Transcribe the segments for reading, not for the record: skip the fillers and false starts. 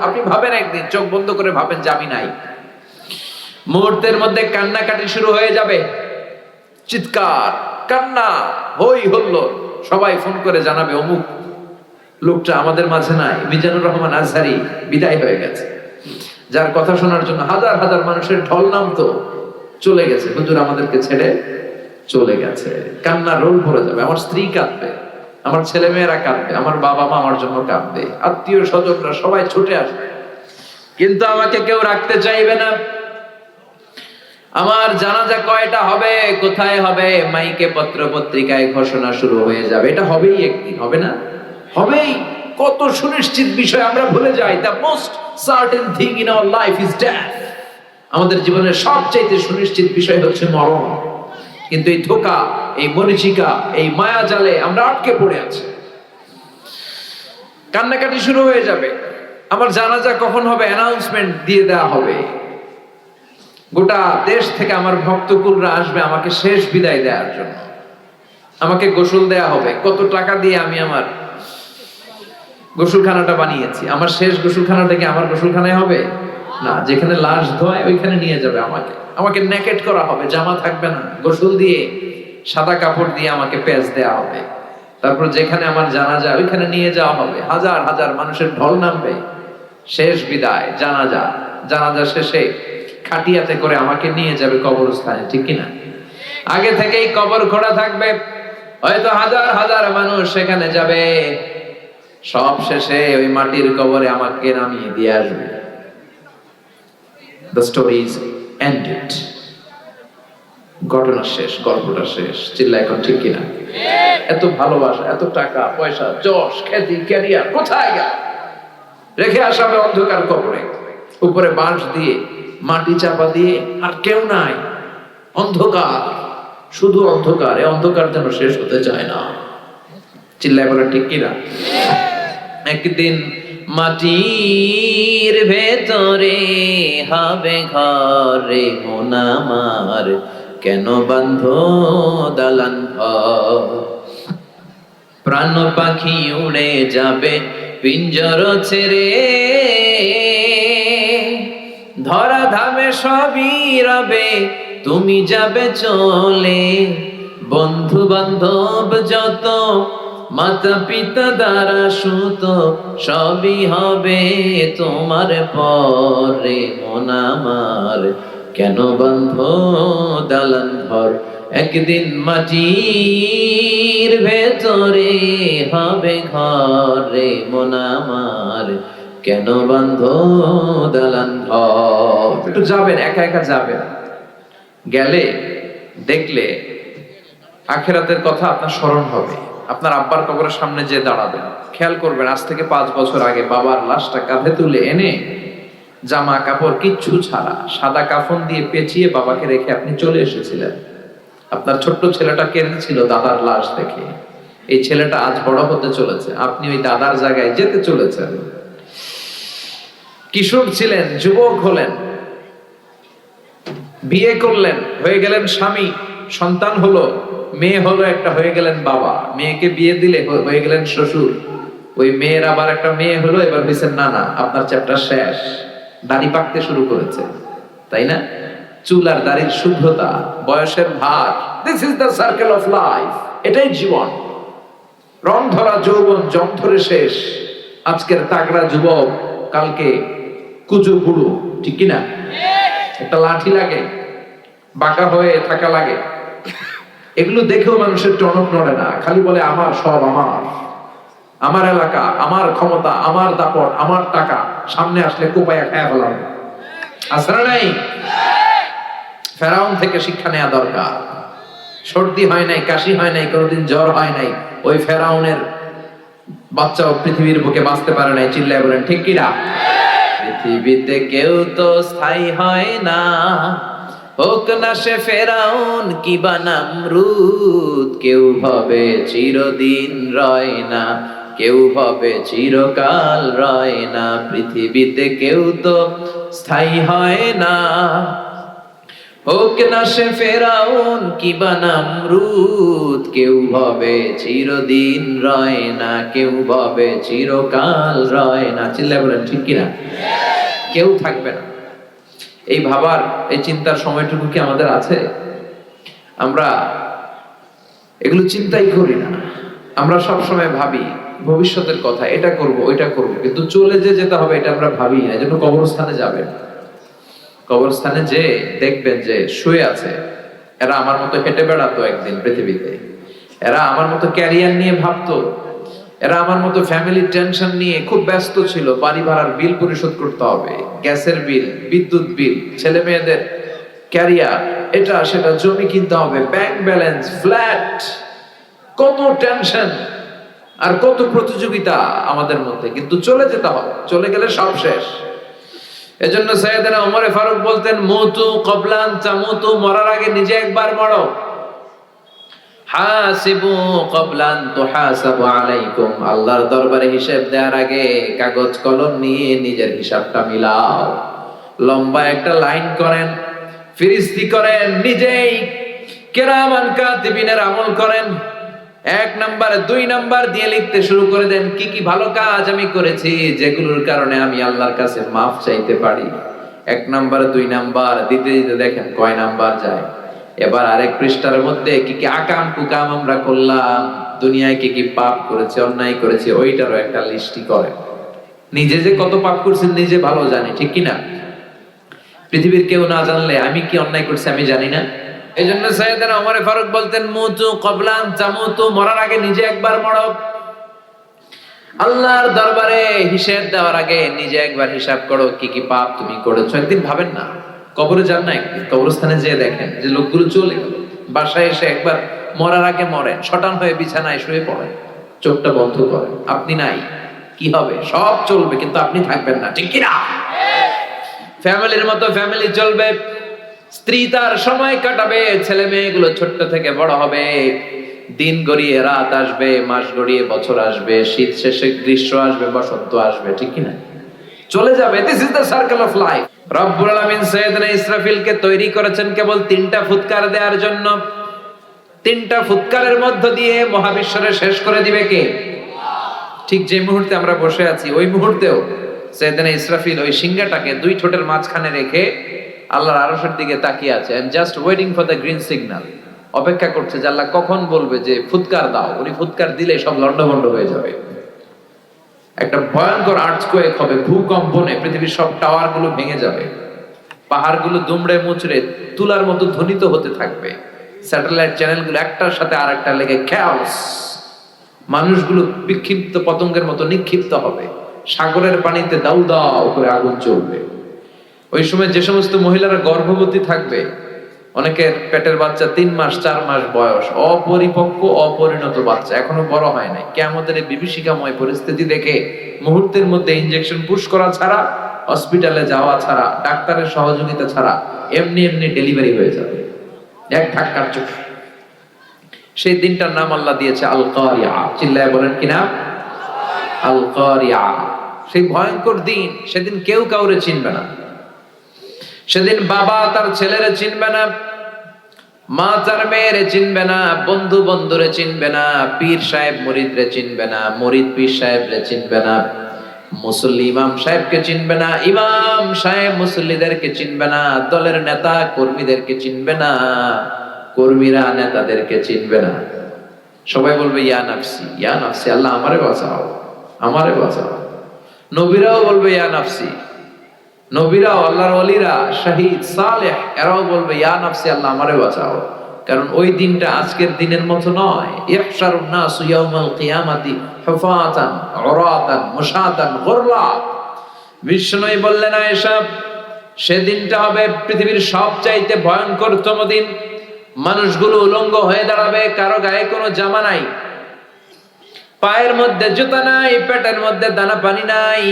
আপনি ভাবেন একদিন, চোখ বন্ধ করে ভাবেন যে আমি নাই। মুহূর্তের মধ্যে কান্নাকাটি শুরু হয়ে যাবে, চিৎকার, কান্না, হই হল্লোড়। সবাই ফোন করে জানাবে অমুক লোকটা আমাদের মাঝে নাই, মিজানুর রহমান আজহারী বিদায় হয়ে গেছে। যার কথা শোনার জন্য হাজার হাজার মানুষের ঢল নামতো, চলে গেছে, হুজুর আমাদেরকে ছেড়ে চলে গেছে। কান্নার রোল ভরে যাবে। আমার স্ত্রী কাঁদবে, আমার ছেলে মেয়েরা কাঁদবে, আমার বাবা মা আমার জন্য কাঁদবে, আত্মীয় স্বজনরা সবাই ছুটে আসবে, কিন্তু আমাকে কেউ রাখতে চাইবে না। আমার জানাজা কয়টা হবে, কোথায় হবে, মাইকে পত্র পত্রিকায় ঘোষণা শুরু হয়ে যাবে। এটা হবেই একদিন, হবে না? হবেই। কত সুনিশ্চিত বিষয় আমরা ভুলে যাই। The most certain thing in our life is death. আমাদের জীবনের সবচেয়ে সুনিশ্চিত বিষয় হচ্ছে মরণ। কিন্তু এই ধোঁকা, এই মরিচিকা, এই মায়া জালে আমরা আটকে পড়ে আছি। কান্নাকাটি শুরু হয়ে যাবে। আমার জানাজা কখন হবে অ্যানাউন্সমেন্ট দিয়ে দেওয়া হবে। গোটা দেশ থেকে আমার ভক্তকুলরা আসবে আমাকে শেষ বিদায় দেওয়ার জন্য। আমাকে গোসল দেয়া হবে। কত টাকা দিয়ে আমি আমার গোসলখানাটা বানিয়েছি। আমার শেষ গোসলখানাটা কি আমার গোসলখানায় হবে? না, যেখানে লাশ ধোয় ওইখানে নিয়ে যাবে আমাকে। আমাকে নেকেট করা হবে, জামা থাকবে না, গোসল দিয়ে সাদা কাপড় দিয়ে আমাকে পেঁচ দেয়া হবে। তারপর যেখানে আমার জানাজা ওইখানে নিয়ে যাওয়া হবে। হাজার হাজার মানুষের ঢল নামবে। শেষ বিদায়, জানাজা। জানাজা শেষে খাটিয়াতে করে আমাকে নিয়ে যাবে কবরস্থানে, ঠিক কিনা? আগে থেকেই কবর খোঁড়া থাকবে, হয়তো হাজার হাজার মানুষ সেখানে যাবে। সব শেষে ওই মাটির কবরে আমাকে নামিয়ে দিয়ে আসবে। The story is ended. ঘটনা শেষ, গল্পটা শেষ। চিল্লা এখন, ঠিক কিনা? এত ভালোবাসা, এত টাকা পয়সা, যশ, খ্যাতি, ক্যারিয়ার কোথায় গেল? রেখে আসা হবে অন্ধকার কবরে। উপরে বাঁশ দিয়ে মাটি চাপা দিয়ে, আর কেউ নাই, অন্ধকার, শুধু অন্ধকার। এই অন্ধকার যেন শেষ হতে চায় না। চিল্লায় বলে, ঠিক কিনা? একদিন মাটির ভেতরে হবে ঘরে মন আমার, কেন বাঁধো দালান ঘর? প্রাণ পাখি উড়ে যাবে পিঞ্জর ছেড়ে, ধরা ধামে সবই রবে, তুমি যাবে চলে। বন্ধু বান্ধব যত, মাতা পিতা দ্বারা সুত, সবই হবে তোমার পরে মন আমার, কেন বন্ধ দালান ঘর? একদিন মাটির ভেতরে হবে ঘরে মন আমার, কেন বন্ধ দালান ঘর? একটু যাবেন, একা একা যাবেন। গেলে দেখলে আখিরাতের কথা আপনার স্মরণ হবে। আপনার আব্বার কবরের সামনে যে দাঁড়াবেন, খেয়াল করবেন আজ থেকে 5 বছর আগে বাবার লাশটা কাঁধে তুলে এনে জামা কাপড় কিচ্ছু ছাড়া সাদা কাফন দিয়ে পেঁচিয়ে বাবাকে রেখে আপনি চলে এসেছিলেন। আপনার ছোট্ট ছেলেটা কেঁদেছিল দাদার লাশ দেখে। এই ছেলেটা আজ বড় হতে চলেছে, আপনি ওই দাদার জায়গায় যেতে চলেছেন। কিশোর ছিলেন, যুবক হলেন, বিয়ে করলেন, হয়ে গেলেন স্বামী, সন্তান হলো, মেয়ে হলো একটা, হয়ে গেলেন বাবা। মেয়েকে বিয়ে দিলে হয়ে গেলেন শ্বশুর। ওই মেয়ের আবার একটা মেয়ে হলো, এবার বলছেন না না, আপনার চ্যাপ্টার শেষ। দাড়ি পাকতে শুরু করেছে, তাই না? চুল আর দাড়ির শুভ্রতা, বয়সের ভার, this is the circle of life. এটাই জীবন। রং ধরা যৌবন জং ধরে শেষ। আজকের তাগড়া যুবক কালকে কুচু বুড়ো, ঠিক কিনা? একটা লাঠি লাগে, বাঁকা হয়ে থাকা লাগে। এগুলো দেখেও মানুষের টনক নড়ে না, খালি বলে আমার সব আমার, আমার এলাকা, আমার ক্ষমতা, আমার দাপট, আমার টাকা। সামনে আসলে কোপায়া খায়া ফেলাম। আসরা নাই? ফেরাউন থেকে শিক্ষা নেওয়া দরকার। সর্দি হয় নাই, কাশি হয় নাই, কোনোদিন জ্বর হয় নাই, ওই ফেরাউনের বাচ্চাও পৃথিবীর বুকে বাঁচতে পারে নাই। চিল্লায় বলেন, ঠিক কিনা? পৃথিবীতে কেউ তো স্থায়ী হয় না, হোক না সে ফেরাউন কিবা নামরুদ। কেউ ভাবে চিরদিন রয় না, কেউ ভাবে চিরকাল রয় না। পৃথিবীতে কেউ তো স্থায়ী হয় না, হোক না সে ফেরাউন কিবা নামরুদ, কেউ ভাবে চিরদিন রয় না, কেউ ভাবে চিরকাল রয় না। চিল্লায় বলেন ঠিক কিনা? কেউ থাকবে না। এই ভাবার, এই চিন্তার সময়টুকু কি আমাদের আছে? আমরা এগুলো চিন্তাই করি না। আমরা সব সময় ভাবি ভবিষ্যতের কথা, এটা করব ওইটা করব, কিন্তু চলে যে যেতে হবে এটা আমরা ভাবি না। এজন্য কবরস্থানে যাবেন, কবরস্থানে যে দেখবেন যে শুয়ে আছে, এরা আমার মতো হেঁটে বেড়াতো একদিন পৃথিবীতে, এরা আমার মতো ক্যারিয়ার নিয়ে ভাবতো, এরা আমার মতো ফ্যামিলির টেনশন নিয়ে খুব ব্যস্ত ছিল। বাড়ি ভাড়ার বিল পরিশোধ করতে হবে, গ্যাসের বিল, বিদ্যুৎ বিল, ছেলে মেয়েদের ক্যারিয়ার, এটা সেটা, জমি কিনতে হবে, ব্যাংক ব্যালেন্স, ফ্ল্যাট, কত টেনশন আর কত প্রতিযোগিতা আমাদের মধ্যে। কিন্তু চলে যেতে হবে, চলে গেলে সব শেষ। এজন্য সাইয়েদনা ওমর ফারুক বলতেন, মুতু ক্বাবলা আন তামুতু, মরার আগে নিজে একবার মরো। হাসিবু ক্বাবলা আন তুহাসাবু আলাইকুম, আল্লাহর দরবারে হিসাব দেওয়ার আগে কাগজ কলম নিয়ে নিজের হিসাবটা মিলাও। লম্বা একটা লাইন করেন, ফিরিস্তি করেন, নিজেই কিরামান কাতিবিনের আমল করেন। 1 নাম্বার 2 নাম্বার দিয়ে লিখতে শুরু করে দেন, কি কি ভালো কাজ আমি করেছি যেগুলোর কারণে আমি আল্লাহর কাছে মাফ চাইতে পারি। 1 নাম্বার 2 নাম্বার দিতে দিতে দেখেন কয় নাম্বার যায়। এবার আরেক পৃষ্ঠার মধ্যে কি কি আকাম কুকাম আমরা করলাম, দুনিয়ায় কি কি পাপ করেছে, অন্যায় করেছে, ওইটারও একটা লিস্টি করে। নিজে যে কত পাপ করছেন নিজে ভালো জানি, ঠিক কিনা? পৃথিবীর কেউ না জানলে আমি কি অন্যায় করছি আমি জানি না। এই জন্য সাইয়েদনা ওমর ফারুক বলতেন, মুতু ক্বাবলা আন তামুতু, মরার আগে নিজে একবার মরো। আল্লাহর দরবারে হিসাব দেওয়ার আগে নিজে একবার হিসাব করো, কি কি পাপ তুমি করেছো। একদিন ভাবেন না, কবরে যান না, একদিন কবরস্থানে যেয়ে দেখেন যে লোকগুলো চলে গেল, বাসায় এসে একবার মরার আগে মরেন, শটান হয়ে বিছানায় শুয়ে পড়েন, চোখটা বন্ধ করেন, আপনি নাই, কি হবে? সব চলবে কিন্তু আপনি থাকবেন না, ঠিক কিনা? ফ্যামিলির মতো ফ্যামিলি চলবে, স্ত্রী তার সময় কাটাবে, ছেলে মেয়েগুলো ছোট্ট থেকে বড় হবে, দিন গড়িয়ে রাত আসবে, মাস গড়িয়ে বছর আসবে, শীত শেষে গ্রীষ্ম আসবে, বসন্ত আসবে, ঠিক কিনা? চলে যাবে। This is the circle of life. রব্বুল আলামিন সাইয়েদনা ইসরাফিলকে তৈরি করেছেন কেবল 3টা ফুৎকার দেওয়ার জন্য। 3টা ফুৎকারের মধ্য দিয়ে মহাবিশ্বরে শেষ করে দিবে কে? ঠিক যে মুহূর্তে আমরা বসে আছি ওই মুহূর্তেও সাইয়েদনা ইসরাফিল ওই সিংহাটাকে 2 ঠোঁটের মাঝখানে রেখে আল্লাহর আরশের দিকে তাকিয়ে আছে। I am just waiting for the green signal. অপেক্ষা করছে যে আল্লাহ কখন বলবে যে ফুৎকার দাও। উনি ফুৎকার দিলে সব লন্ডভন্ড হয়ে যাবে, একটা ভয়ঙ্কর আর্থকোয়েক হবে, ভূকম্পনে পৃথিবীর সব টাওয়ার গুলো ভেঙে যাবে, পাহাড়গুলো দুমড়ে মুচড়ে তুলার মতো ধ্বনিত হতে থাকবে, স্যাটেলাইট চ্যানেলগুলো একটার সাথে আরেকটা লেগে খ্যাওস, মানুষগুলো বিক্ষিপ্ত পতঙ্গের মতো নিক্ষিপ্ত হবে, সাগরের পানিতে দাউ দাউ করে আগুন জ্বলবে। ওই সময় যে সমস্ত মহিলারা গর্ভবতী থাকবে, অনেকের পেটের বাচ্চা 3 মাস 4 মাস বয়স, অপরিপক্ক অপরিণত বাচ্চা, এখনো বড় হয় নাই, কিয়ামতের এই বিভীষিকাময় পরিস্থিতি দেখে মুহূর্তের মধ্যে ইনজেকশন পুশ করা ছাড়া, হসপিটালে যাওয়া ছাড়া, ডাক্তারের সহযোগিতা ছাড়া এমনি এমনি ডেলিভারি হয়ে যাবে এক ধাক্কার চোখ। সেই দিনটার নাম আল্লাহ দিয়েছে আল কারিয়া। চিল্লায় বলেন কি নাম? আল কারিয়া। সেই ভয়ঙ্কর দিন, সেদিন কেউ কাউরে চিনবে না। সেদিন বাবা তার ছেলেরে চিনবে না, মা তার মেয়েরে চিনবে না, বন্ধু বন্ধুরে চিনবে না, পীর সাহেব মুরিদরে চিনবে না, মুরিদ পীর সাহেবরে চিনবে না, মুসল্লি ইমাম সাহেবকে চিনবে না, ইমাম সাহেব মুসল্লিদেরকে চিনবে না, দলের নেতা কর্মীদেরকে চিনবে না, কর্মীরা নেতাদেরকে চিনবে না। সবাই বলবে ইয়া নাফসি, ইয়া নাফসি, আল্লাহ আমারে বাঁচাও, আমারে বাঁচাও। নবীরাও বলবে ইয়া নাফসি, নবীরাও, আল্লাহর ওলিরা, শহীদ, সালেহ, এরাও বলবে ইয়া নাফসি, আল্লাহ আমারে বাঁচাও। কারণ ওই দিনটা আজকের দিনের মতো নয়। ইহশারুন নাসু ইয়াউমাল কিয়ামাতি হুফাতান উরাতান মুশাতান গুরলা। বিষ্ণুই বললেন আয়েশা, সেদিনটা হবে পৃথিবীর সবচাইতে ভয়ঙ্করতম দিন। মানুষগুলো উলঙ্গ হয়ে দাঁড়াবে, কারো গায়ে কোনো জামা নাই, পায়ের মধ্যে জুতা নাই, পেটের মধ্যে দানা পানি নাই,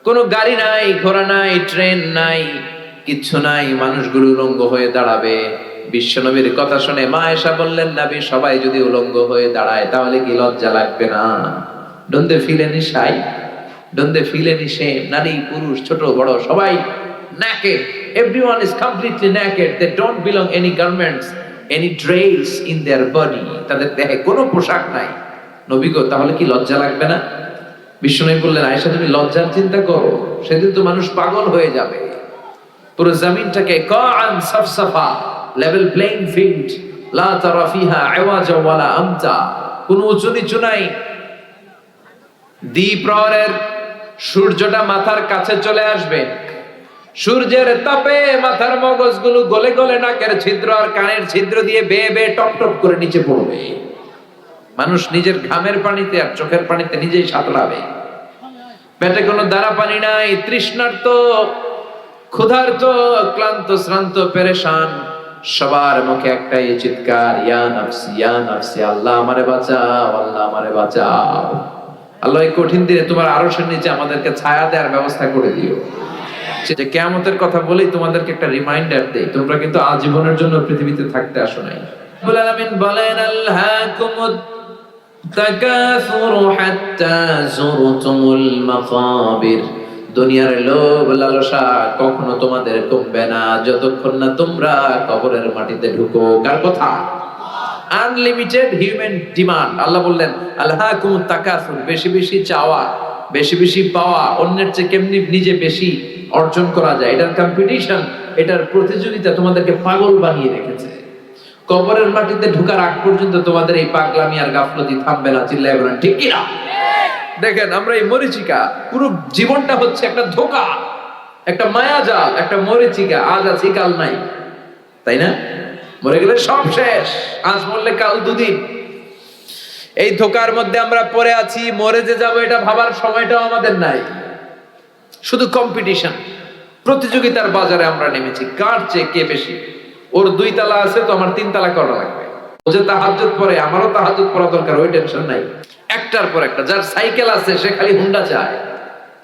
কোনো গাড়ি নাই, ঘোড়া নাই, ট্রেন নাই, কিচ্ছু নাই, মানুষগুলো উলঙ্গ হয়ে দাঁড়াবে। বিশ্বনবীর কথা শুনে মা আয়েশা বললেন, নবী সবাই যদি উলঙ্গ হয়ে দাঁড়ায় তাহলে কি লজ্জা লাগবে না? Don't they feel any shy, don't they feel any shame? নারী পুরুষ ছোট বড় সবাই naked. Everyone is completely naked. They don't belong any garments, any dress in their body. তাদের দেহে কোনো পোশাক নাই। নবী গো, তাহলে কি লজ্জা লাগবে না? বিশ্বনবী বললেন, আয়েশা তুমি লজ্জার চিন্তা করো, সেদিন তো মানুষ পাগল হয়ে যাবে। পুরো জমিনটাকে কাআন সাফসাফা, লেভেল প্লেইং ফিল্ড, লা তারা ফিহা আওয়াজা ওয়ালা আমতা, কোনো উঁচু নিচু নাই। দ্বিপ্রহরের সূর্যটা মাথার কাছে চলে আসবে, সূর্যের তাপে মাথার মগজগুলো গলে গলে নাকের ছিদ্র আর কানের ছিদ্র দিয়ে বেয়ে বেয়ে টপ টপ করে নিচে পড়বে। মানুষ নিজের ঘামের পানিতে আর চোখের পানিতে নিজেই সাঁতরাবে। পেটে কোনো দ্বারা পানি নাই, তৃষ্ণার্ত, ক্ষুধার্ত, ক্লান্ত, শ্রান্ত, পেরেশান, সবার মুখে একটাই চিৎকার, ইয়া নাফসি ইয়া নাফসি, আল্লাহ আমারে বাঁচাও, আল্লাহ আমারে বাঁচাও। আল্লাহ এই কঠিন দিনে তোমার আরশের নিচে আমাদেরকে ছায়া দেওয়ার ব্যবস্থা করে দিও। যে কিয়ামতের কথা বলেই তোমাদেরকে একটা রিমাইন্ডার দেই, তোমরা কিন্তু আজীবনের জন্য পৃথিবীতে থাকতে আসো নাই। রব্বুল আলামিন বলেন, আলহাকুমুত তাকাসুরু হাত্তা যুরতুমুল মাকাবির, দুনিয়ার লোভ লালসা কখনো তোমাদের কমবে না যতক্ষণ না তোমরা কবরের মাটিতে ঢুকো। কার কথা? Unlimited human demand. আল্লাহ বললেন, আলহাকুমুত তাকাসুর, বেশি বেশি চাওয়া, বেশি বেশি পাওয়া, অন্যের চেয়ে কেমনি নিজে বেশি অর্জন করা যায়, এটার কম্পিটিশন, এটার প্রতিযোগিতা তোমাদেরকে পাগল বানিয়ে রেখেছে। কবরের মাটিতে ঢোকার আগ পর্যন্ত তোমাদের এই পাগলামি আর গাফলতি থামবে না। চিল্লায় বলেন ঠিক কিনা? দেখেন, আমরা এই মরিচিকা, পুরো জীবনটা হচ্ছে একটা ধোঁকা, একটা মায়াজাল, একটা মরিচিকা। আজ আছি কাল নাই, তাই না? মরে গেলে সব শেষ, আজ মরলে কাল দুদিন। এই ধোঁকার মধ্যে আমরা পড়ে আছি, মরে যে যাবো এটা ভাবার সময়টাও আমাদের নাই। শুধু কম্পিটিশন, প্রতিযোগিতার বাজারে আমরা নেমেছি, কার চেয়ে কে বেশি। ওর 2 তালা আছে তো আমার 3 তালা করা লাগবে। ও যে তাহাজ্জুদ পড়ে, আমারও তাহাজ্জুদ পড়া দরকার, ওই টেনশন নাই। একটার পর একটা। যার সাইকেল আছে সে খালি হুন্ডা চায়,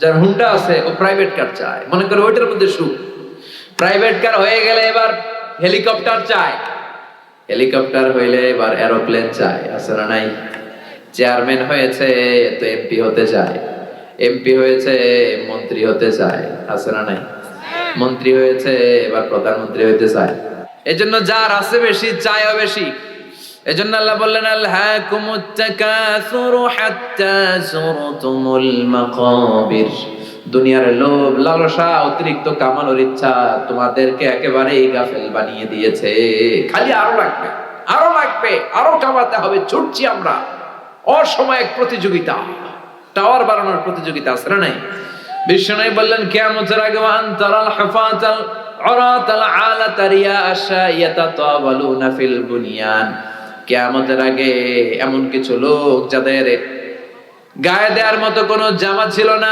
যার হুন্ডা আছে ও প্রাইভেট কার চায়, মনে করে ওইটার মধ্যে সুখ। প্রাইভেট কার হয়ে গেলে এবার হেলিকপ্টার চায়, হেলিকপ্টার হইলে এবার এরোপ্লেন চায়, আছে না নাই? চেয়ারম্যান হয়েছে তো এমপি হতে চায়, এমপি হয়েছে মন্ত্রী হতে চায়, আছে না নাই? মন্ত্রী হয়েছে এবার প্রধানমন্ত্রী হতে চায়। এজন্য যার আছে বেশি চায়ও বেশি। এজন্য আল্লাহ বললেন, আলহাকুমুত তাকাসুরু হাত্তা যুরতুমুল মাকাবির, দুনিয়ার লোভ লালসা, অতিরিক্ত কামানোর ইচ্ছা তোমাদেরকে একেবারেই গাফেল বানিয়ে দিয়েছে। খালি আরো লাগবে, আরো লাগবে, আরো কামাতে হবে, ছুটছি আমরা। অসময়ে প্রতিযোগিতা, টাওয়ার বানানোর প্রতিযোগিতা, আছে না নাই? বিশ্বনবী বললেন, কিয়ামতের আগে ওয়ান তারাল হাফাতাল উরাতাল আলাতা রিয়াশা ইয়াতাতাওয়ালুনা ফিল বুনিয়ান, কিয়ামতের আগে এমন কিছু লোক যাদের গায়ে দেওয়ার মতো কোনো জামা ছিল না,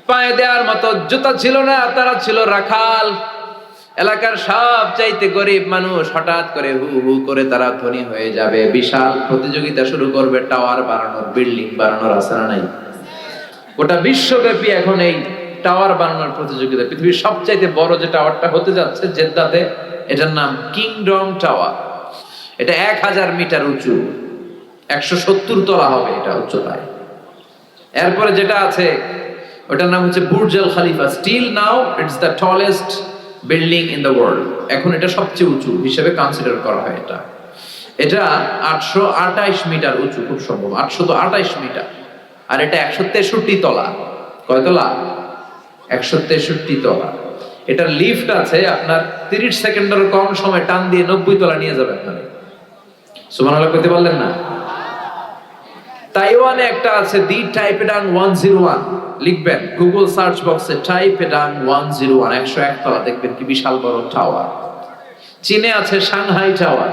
পায়ে দেওয়ার মতো জুতা ছিল না, তারা ছিল রাখাল। এলাকার সব চাইতে গরিব মানুষ হঠাৎ করে হু হু করে তারা ধনী হয়ে যাবে। বিশাল প্রতিযোগিতা শুরু করবে টাওয়ার বানানোর, বিল্ডিং বানানোর, আছে না নাই? গোটা বিশ্বব্যাপী এখন এই টাওয়ার বানানোর প্রতিযোগিতা। পৃথিবীর সবচাইতে বড় যে টাওয়ারটা হতে যাচ্ছে জেদ্দাতে, এটার নাম কিংডম টাওয়ার। এটা 1000 মিটার উঁচু, 170 তলা হবে এটা উচ্চতায়। এরপরে যেটা আছে ওটার নাম হচ্ছে Burj Al Khalifa. Still now it's the tallest building in the world. এখন এটা সবচেয়ে উঁচু হিসেবে কনসিডার করা হয়। এটা 828 মিটার উঁচু, খুব সম্ভব 828 মিটার। আর এটা 163 তলা। কয় তলা? 163 তলা। এটার লিফট আছে, আপনার 30 সেকেন্ডের কম সময় টান দিয়ে 90 তলা নিয়ে যাবে আপনারা। সুবহানাল্লাহ কইতে পারলেন না? তাইওয়ানে একটা আছে দি টাইপেডাং 101, লিখবেন গুগল সার্চ বক্সে টাইপেডাং 101, 101 তলা, দেখবেন কি বিশাল বড় টাওয়ার। চীনে আছে সাংহাই টাওয়ার।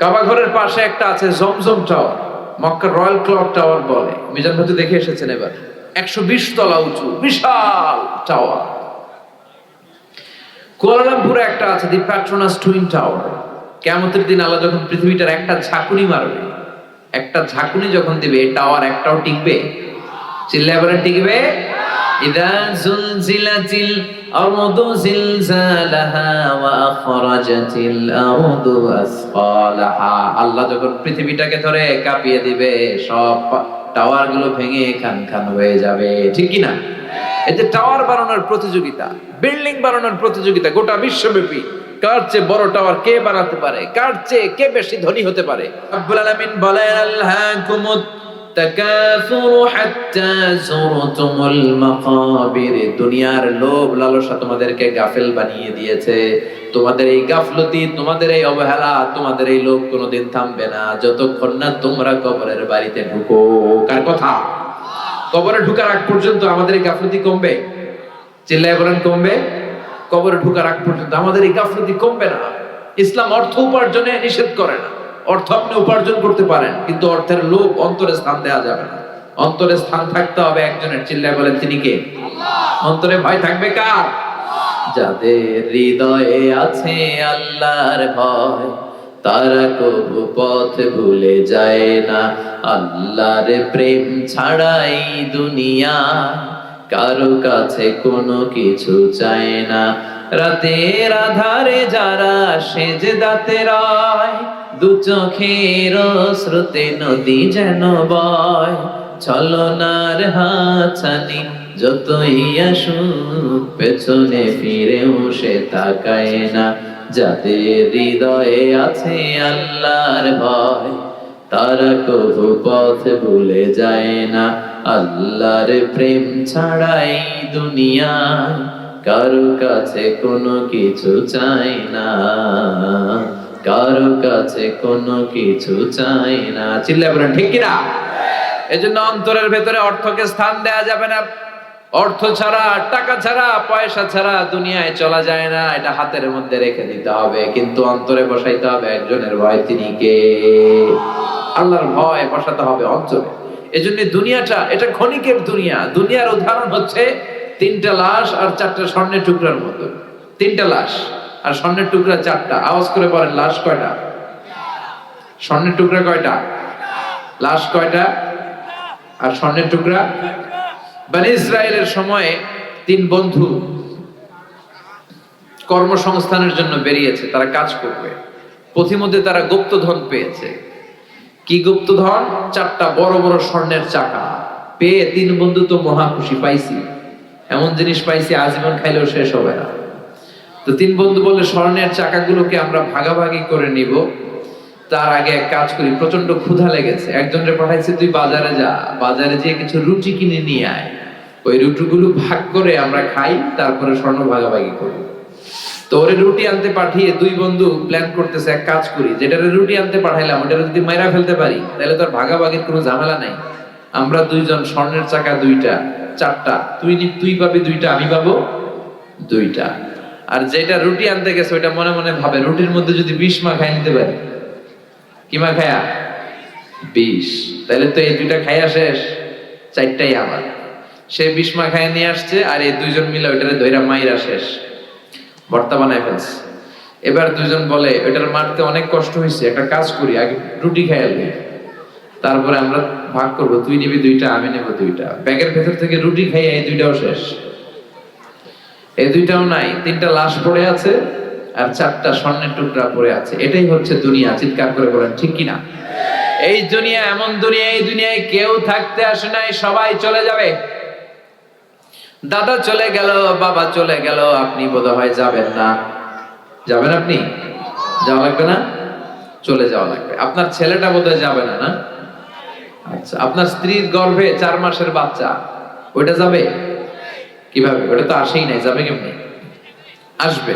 কাবা ঘরের পাশে একটা আছে জমজম টাওয়ার, মক্কার রয়্যাল ক্লক টাওয়ার বলে। মিজান ভাই দেখে এসেছেন এবার, 120 তলা উঁচু বিশাল টাওয়ার। কুয়ালালামপুরে একটা আছে দি প্যাট্রোনাস টুইন টাওয়ার। কিয়ামতের দিন আল্লাহ যখন পৃথিবীটার একটা ঝাঁকুনি মারবে, একটা ঝাঁকুনি যখন দিবে, এই টাওয়ার একটাও টিকবে? চিল্লায় বলেন টিকবে? ইযা যুলজিলাতিল আরদু জিলজালাহা ওয়া আখরাজাতিল আরদু আসফালাহা। আল্লাহ যখন পৃথিবীটাকে ধরে কাঁপিয়ে দিবে, সব টাওয়ার গুলো ভেঙে খান খান হয়ে যাবে, ঠিক কি না? এই যে টাওয়ার বানানোর প্রতিযোগিতা, বিল্ডিং বানানোর প্রতিযোগিতা গোটা বিশ্বব্যাপী, কার চেয়ে বড় টাওয়ার কে বানাতে পারে, কার চেয়ে কে বেশি ধনী হতে পারে। রব্বুল আলামিন বলেন আল্লাকুমুত তাকাসুরু হাত্তা যুরতুমুল মাকাবির। দুনিয়ার লোভ লালসা তোমাদেরকে গাফেল বানিয়ে দিয়েছে। তোমাদের এই গাফলতি, তোমাদের এই অবহেলা, তোমাদের এই লোভ কোনোদিন থামবে না যতক্ষণ না তোমরা কবরের বাড়িতে ঢুকো। কার কথা? কবরে ঢুকার আগ পর্যন্ত আমাদের এই গাফলতি কমবে? চিল্লায় বলেন কমবে? কবরে ঢুকার আগ পর্যন্ত আমাদের এই গাফলতি কমবে না। ইসলাম অর্থ উপার্জনে নিষেধ করে না। অর্থ আপনি উপার্জন করতে পারেন, কিন্তু অর্থের লোভ অন্তরে স্থান দেওয়া যাবে না। অন্তরে স্থান থাকতে হবে একজনের। চিল্লায় বলেন তিনি কে? অন্তরে ভয় থাকবে কার? যাদের হৃদয়ে আছে আল্লাহর ভয়, তারা কবু পথ ভুলে যায় না। আল্লাহর প্রেম ছাড়াই দুনিয়া কারো কাছে কোনো কিছু চায় না। রাতের আধারে যারা সেজদাতে রয়, দু চোখের স্রোতে নদী যেন বয়। ছলনার হাতছানি যতই আসুক, পেছনে ফিরেও সে তাকায় না। যাদের হৃদয়ে আছে আল্লাহর ভয়, তারা কবু পথ ভুলে যায় না। আল্লাহর প্রেম ছাড়াই দুনিয়ায় কারো কাছে কোনো কিছু চাই না, কারো কাছে কোনো কিছু চাই না। চিল্লায় বলেন ঠিক কিনা? এজন্য অন্তরের ভেতরে অর্থকে স্থান দেয়া যাবে না। অর্থ ছাড়া, টাকা ছাড়া, পয়সা ছাড়া দুনিয়ায় চলা যায় না। এটা হাতের মধ্যে রেখে দিতে হবে, কিন্তু অন্তরে বসাইতে হবে একজনের ভয়। তিনি কে? আল্লাহর ভয় বসাতে হবে অন্তরে। এজন্য দুনিয়াটা এটা ক্ষণিকের দুনিয়া। দুনিয়ার উদাহরণ হচ্ছে 3টা লাশ আর 4টা স্বর্ণের টুকরার মতো। 3টা লাশ আর স্বর্ণের টুকরা 4টা। আওয়াজ করে বলেন লাশ কয়টা? স্বর্ণের টুকরা কয়টা? লাশ কয়টা? আর স্বর্ণের টুকরা? বনি ইসরায়েলের সময়ে 3 বন্ধু কর্মসংস্থানের জন্য বেরিয়েছে, তারা কাজ করবে। পথিমধ্যে তারা গুপ্তধন পেয়েছে। কি গুপ্তধন? 4টা বড় বড় স্বর্ণের চাকা পেয়ে 3 বন্ধু তো মহা খুশি, পাইছি, এমন জিনিস পাইছি আজীবন খাইলেও শেষ হবে না। তো 3 বন্ধু বলে স্বর্ণের চাকাগুলোকে আমরা ভাগাভাগি করে নিব। তার আগে এক কাজ করি, প্রচন্ড ক্ষুধা লেগেছে। একজনকে পাঠাইছে তুই বাজারে যা, বাজারে যেয়ে কিছু রুটি কিনে নিয়ে আয়। ওই রুটিগুলো ভাগ করে আমরা খাই, তারপরে স্বর্ণ ভাগাভাগি করি। তো ওরে রুটি আনতে পাঠিয়ে 2 বন্ধু প্ল্যান করতেছে এক কাজ করি, যেটারে রুটি আনতে পাঠাইলাম ওটারে যদি মাইরা ফেলতে পারি তাহলে তো আর ভাগাভাগির কোনো ঝামেলা নাই। আমরা 2 জন, স্বর্ণের চাকা 2টা, 4টা, তুই পাবি 2টা, আমি পাবো 2টা। আর যেটা রুটি আনতে গেছে ওইটা মনে মনে ভাবে রুটির মধ্যে যদি 20 মাখায় নিতে পারি। কি মাখায়া? 20। তাহলে তো এই 2টা খাইয়া শেষ, 4টাই আমার। সে 20 মাখায় নিয়ে আসছে, আর এই 2 জন মিলে ওইটারে ধইরা মাইরা শেষ, ভর্তা বানায় ফেলছে। এবার 2 জন বলে ওইটার মারতে অনেক কষ্ট হয়েছে, একটা কাজ করি, আগে রুটি খাইয়া লই, তারপরে আমরা ভাগ করবো। তুই নিবি 2টা, আমি নেব 2টা। ব্যাগের ভেতর থেকে রুটি খাইয়া এই 2টাও শেষ, এই 2টাও নাই। 3টা লাশ পড়ে আছে আর 4টা স্বর্ণের টুকরা পড়ে আছে। এটাই হচ্ছে দুনিয়া। চিৎকার করে বলেন ঠিক কিনা? এই দুনিয়া এমন দুনিয়া, এই দুনিয়ায় কেউ থাকতে আসে নাই, সবাই চলে যাবে। দাদা চলে গেল, বাবা চলে গেল, আপনি বোধহয় যাবেন না। যাবেন? আপনি যাওয়া লাগবে না? চলে যাওয়া লাগবে। আপনার ছেলেটা বোধহয় যাবে না, না? আচ্ছা, আপনার স্ত্রীর গর্ভে 4 মাসের বাচ্চা, ওইটা যাবে? কিভাবে? ওটা তো আসেই নাই, যাবে কেমনি? আসবে,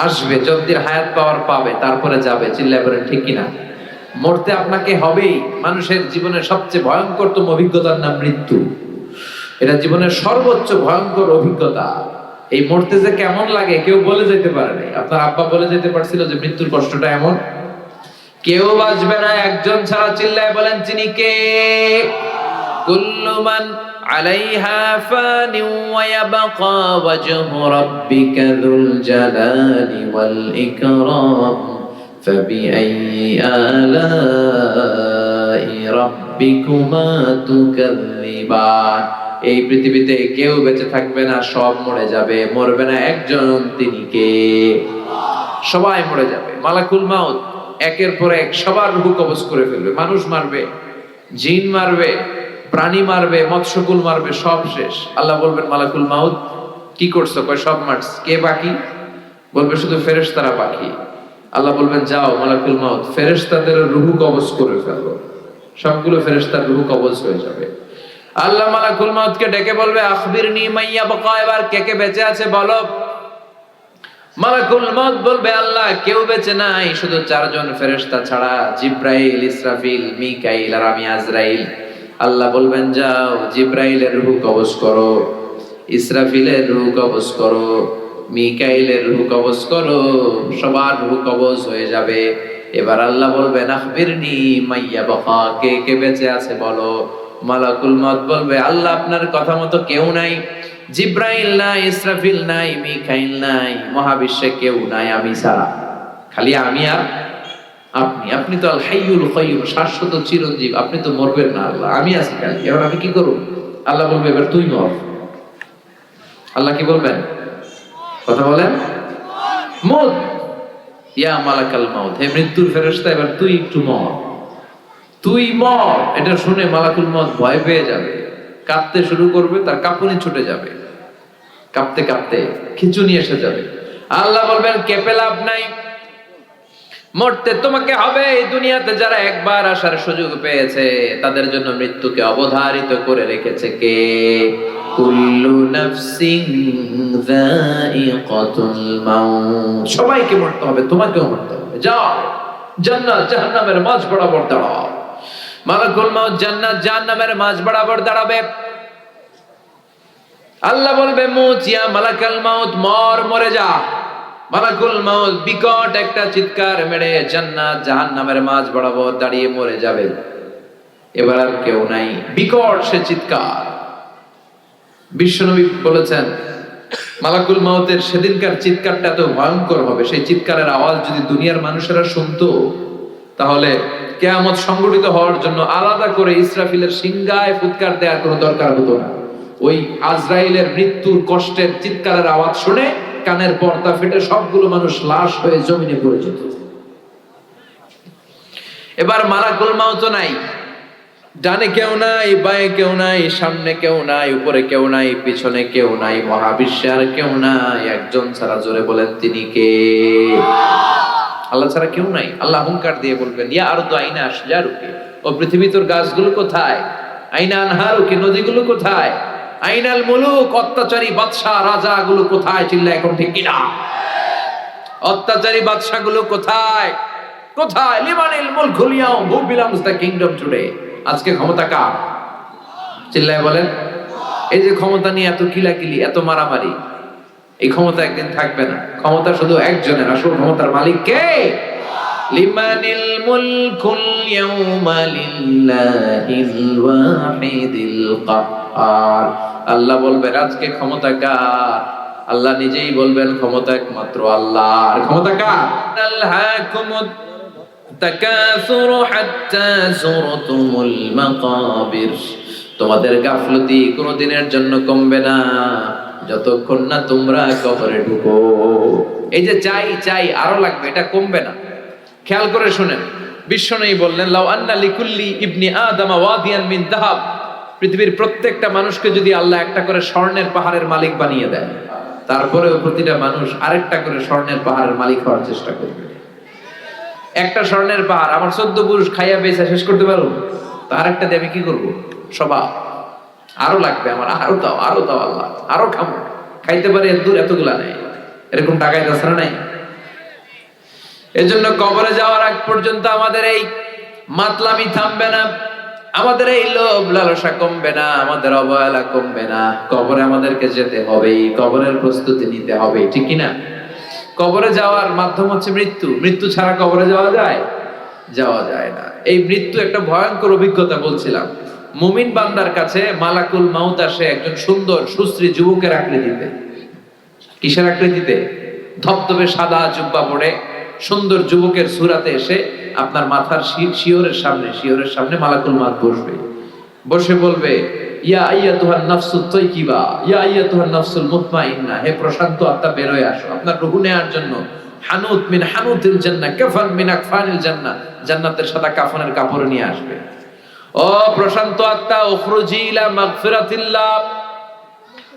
আসবে যতদিন হায়াত পাওয়ার পাবে, তারপরে যাবে। চিল্লায় বলেন ঠিক কিনা? মরতে আপনাকে হবেই। মানুষের জীবনের সবচেয়ে ভয়ঙ্করতম অভিজ্ঞতার নাম মৃত্যু। এটা জীবনের সর্বোচ্চ ভয়ঙ্কর অভিজ্ঞতা। এই মরতে যে কেমন লাগে কেউ বলে যেতে পারে না। আপনার আব্বা বলে যেতে পারছিল যে মৃত্যুর কষ্টটা এমন? কেউ বাঁচবে না একজন ছাড়া। চিল্লায় বলেন তিনি কে? কুল্লু মান আলাইহা ফানি ওয়া ইয়াবকা ওয়াজহু রাব্বিকা যুল জালালি ওয়াল ইকরাম ফাবিআইয়ি আলাই রাব্বিকুমা তুকাযযিবান। এই পৃথিবীতে কেউ বেঁচে থাকবে না, সব মরে যাবে। মরবে না একজন, তিনি কে? সবাই মরে যাবে। মালাকুল মাউত একের পর এক সবার রূহ কবজ করে ফেলবে। মানুষ মারবে, জিন মারবে, প্রাণী মারবে, মৎস্যকুল মারবে, সব শেষ। আল্লাহ বলবেন মালাকুল মাউত কি করছো? কয় সব মারছ। কে বাকি? বলবে শুধু ফেরেশতারা বাকি। আল্লাহ বলবেন যাও মালাকুল মাউত ফেরেশতাদের রূহ কবজ করে ফেলো। সবগুলো ফেরেশতার রূহ কবজ হয়ে যাবে। আল্লাহ মালাকুল মাউতকে ডেকে বলবে আখবিরনি মাইয়া বাকা, এবার কে কে বেঁচে আছে বলো। মালাকুল মাউত বলবে আল্লাহ কেউ বেঁচে নাই, শুধু 4 জন ফেরেশতা ছাড়া, জিব্রাইল, ইসরাফিল, মিকাইল আর আমি আজরাইল। আল্লাহ বলবেন যাও জিব্রাইলের রূহ কবজ করো, ইসরাফিলের রূহ কবজ করো, মিকাইলের রূহ কবজ করো, সবার রূহ কবজ হয়ে যাবে। এবার আল্লাহ বলবেন আখবিরনি মাইয়া বাকা, কে কে বেঁচে আছে বলো। মালাকুল মাউত বলবে আল্লাহ আপনার কথা মতো কেউ নাই, জিব্রাইল নাই, ইসরাফিল নাই, মিকাইল নাই, মহাবিশ্বে কেউ নাই আমি ছাড়া, খালি আমি আর আপনি। আপনি তো আল হাইয়ুল কাইয়ুম, শাশ্বত চিরঞ্জীব, আপনি তো মরবেন না আল্লাহ, আমি আছি খালি, এবার আমি কি করব? আল্লাহ বলবে এবার তুই মর। আল্লাহ কি বলবেন? কথা বলেন, মত ইয়া মালাকাল মাউত, হে মৃত্যুর ফেরেশতা এবার তুই একটু মর, তুই মর। এটা শুনে মালাকুল মাউত ভয় পেয়ে যাবে, কাঁপতে শুরু করবে, তার কাঁপুনি ছুটে যাবে, কাঁপতে কাঁপতে খিঁচুনি এসে যাবে। আল্লাহ বলবেন কেঁপে লাভ নাই, মরতে তোমাকে হবে। এই দুনিয়াতে যারা একবার আসার সুযোগ পেয়েছে তাদের জন্য মৃত্যুকে অবধারিত করে রেখেছে কে? কুল্লু নাফসিন যায়িকাতুল মাউত, সবাইকে মরতে হবে, তোমাকেও মরতে হবে। যাও জান্নাত জাহান্নামের মাঝ বরাবর দাঁড়াও। মালাকুল মাউত জান্নাত জাহান্নামের মাঝ বরাবর দাঁড়াবে। আল্লাহ বলবে মুত ইয়া মালাকাল মাউত, মর, মরে যা। মালাকুল মাউত বিকট একটা চিৎকার মেরে জান্নাত জাহান্নামের মাঝ বরাবর দাঁড়িয়ে মরে যাবে। এবার আর কেউ নাই, বিকট সে চিৎকার। বিশ্বনবী বলেছেন মালাকুল মাউতের সেদিনকার চিৎকারটা এত ভয়ঙ্কর হবে, সেই চিৎকারের আওয়াজ যদি দুনিয়ার মানুষেরা শুনতো তাহলে কিয়ামত সংগঠিত হওয়ার জন্য আলাদা করে ইসরাফিলের সিংহায় ফুৎকার দেওয়ার কোনো দরকার হতো না। ওই আজরাইলের মৃত্যুর কষ্টের চিৎকারের আওয়াজ শুনে কানের পর্দা ফেটে সবগুলো মানুষ লাশ হয়ে জমিনে পড়ে যেত। এবার মালাকুল মাউত নাই, ডানে কেউ নাই, বাঁয়ে কেউ নাই, সামনে কেউ নাই, উপরে কেউ নাই, পিছনে কেউ নাই, মহাবিশ্বে আর কেউ নাই। একজন ছাড়া, জোরে বলেন তিনি কে? আল্লাহ ছাড়া কেউ নাই। আল্লাহ হুঙ্কার দিয়ে বলবেন ইয়া আরদু আইনা আশজারুকি, ও পৃথিবী তোর গাছগুলো কোথায়? আইনা আনহারুকি, নদীগুলো কোথায়? আইনাল মুলুক, অত্যাচারী বাদশা রাজাগুলো কোথায়? চিল্লা এখন ঠিক কিনা? অত্যাচারী বাদশাগুলো কোথায়? কোথায়? লিমানিল মুলকুল ইয়াউম, who belongs the kingdom today. আজকে ক্ষমতা কার? চিল্লায় বলেন। এই যে ক্ষমতা নিয়ে এত কিলাকিলি, এত মারামারি, এই ক্ষমতা একদিন থাকবে না। ক্ষমতা শুধু একজনের, আসল ক্ষমতার মালিক কে? লিমানিল মুলকুল ইয়াউমা লিল্লাহিল ওয়াহিদিল কাহ্হার। আল্লাহ বলবেন আজকে ক্ষমতা কার? আল্লাহ নিজেই বলবেন ক্ষমতা একমাত্র আল্লাহর। ক্ষমতা কার? আলহাকুমুত তাকাসুরু হাত্তা যুরতুমুল মাকাবির, তোমাদের গাফলতি কোনদিনের জন্য কমবে না যতক্ষণ না তোমরা কবরে ঢুকো। এই যে চাই চাই আরো লাগবে, এটা কমবে না। খেয়াল করে শুনেন, বিশ্বনবী বললেন লাউ আন্না লিকুল্লি ইবনি আদম ওয়াদিয়ান মিন যাহাব, পৃথিবীর প্রত্যেকটা মানুষকে যদি আল্লাহ একটা করে স্বর্ণের পাহাড়ের মালিক বানিয়ে দেয়, তারপরেও প্রতিটা মানুষ আরেকটা করে স্বর্ণের পাহাড়ের মালিক হওয়ার চেষ্টা করবে। একটা স্বর্ণের পাহাড় আমার 14 পুরুষ খাইয়া বেচা শেষ করতে পারবো, তো আরেকটা দিয়ে আমি কি করবো? স্বভাব আরো লাগবে আমার, আরো দাও, আরো দাও আল্লাহ, আরো খাবো। খাইতে পারে দূর এতগুলা নেই, এরকম টাকায় তাছাড়া নাই। এজন্য কবরে যাওয়ার আগ পর্যন্ত আমাদের এই মাতলামি থামবে না, আমাদের এই লোভ লালসা কমবে না, আমাদের অবহেলা কমবে না। কবরে আমাদেরকে যেতে হবে, কবরের প্রস্তুতি নিতে হবে, ঠিক কিনা? কবরে যাওয়ার মাধ্যম হচ্ছে মৃত্যু। মৃত্যু ছাড়া কবরে যাওয়া যায়? যাওয়া যায় না। এই মৃত্যু একটা ভয়ঙ্কর অভিজ্ঞতা। বলছিলাম মুমিন বান্দার কাছে মালাকুল মাউত আসে একজন সুন্দর সুশ্রী যুবকের আকৃতিতে। কিসের আকৃতিতে? ধবধবে সাদা জুব্বা পরে সুন্দর যুবকের সুরাতে এসে আপনার মাথার শিয়রের সামনে মালাকুল মাউত বসবে। বসে বলবে ইয়া আইয়াতুহান নাফসুত তাইয়্যিবা, ইয়া আইয়াতুহান নাফসুল মুতমাইন্না, হে প্রশান্ত আত্মা বের হয়ে আসো আপনার রূহ নেয়ার জন্য। হানুত মিন হানুতিল জান্নাহ, কাফান মিন আকফানিল জান্নাহ, জান্নাতের সাদা কাফনের কাপড় নিয়ে আসবে। ও প্রশান্ত আত্মা, উখরুজি ইলা মাগফিরাতিল্লাহ